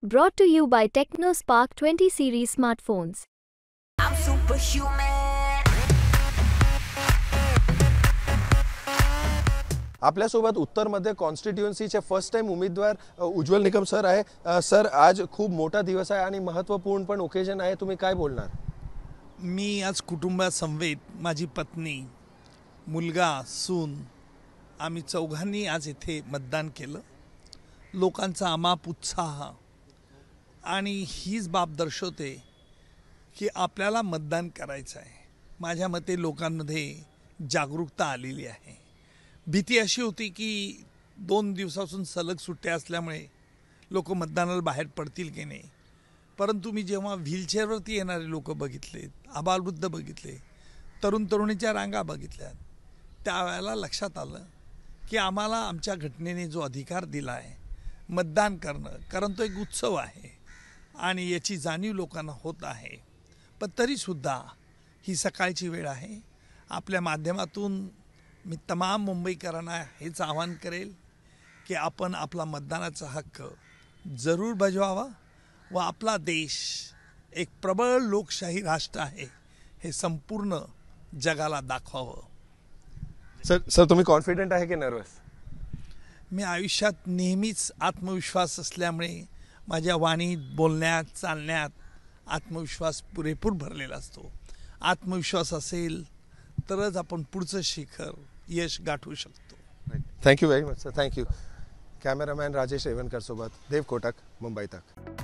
Brought to you by TechnoSpark 20 series smartphones. I'm superhuman. आपल्यासोबत उत्तर मध्य कॉन्स्टिट्युएन्सीचे फर्स्ट टाइम उमेदवार उज्ज्वल निकम सर आहे। सर, आज खूप मोठा दिवस आहे आणि महत्त्वपूर्ण पण ओकेजन आहे, तुम्ही काय बोलणार? मी आज कुटुंबासमवेत माझी पत्नी, मुलगा, सून आम्ही चौघांनी आज इथे मतदान केलं। लोकांचा अमाप उत्साह आणि हीच बाब दर्शवते की आपल्याला मतदान करायचं आहे। माझ्या मते लोकांमध्ये जागरूकता आलेली आहे। भीती अशी होती की 2 दिवसापासून सलग सुट्ट्या असल्यामुळे लोक मतदानाला बाहेर पडतील की नाही, परंतु मी जेव्हा व्हीलचेअरवरती येणारे लोक बघितले, आबालवृद्ध बघितले, तरुण तरुणीच्या रांगा बघितल्या, त्यावेळेला लक्षात आलं की आम्हाला आमच्या घटनेने जो अधिकार दिला आहे मतदान करणं, कारण तो एक उत्सव आहे आणि याची जाणीव लोकांना होत आहे। पण तरीसुद्धा ही सकाळची वेळ आहे। आपल्या माध्यमातून मी तमाम मुंबईकरांना हेच आवाहन करेल की आपण आपला मतदानाचा हक्क जरूर बजवावा व आपला देश एक प्रबळ लोकशाही राष्ट्र आहे हे संपूर्ण जगाला दाखवावं। सर, तुम्ही कॉन्फिडंट आहे की नर्वस? मी आयुष्यात नेहमीच आत्मविश्वास असल्यामुळे माझ्या वाणीत, बोलण्यात, चालण्यात आत्मविश्वास पुरेपूर भरलेला असतो। आत्मविश्वास असेल तरच आपण पुढचं शिखर, यश गाठवू शकतो। Thank you very much sir, thank you. Cameraman Rajesh Revankar सोबत देव कोटक, मुंबई तक।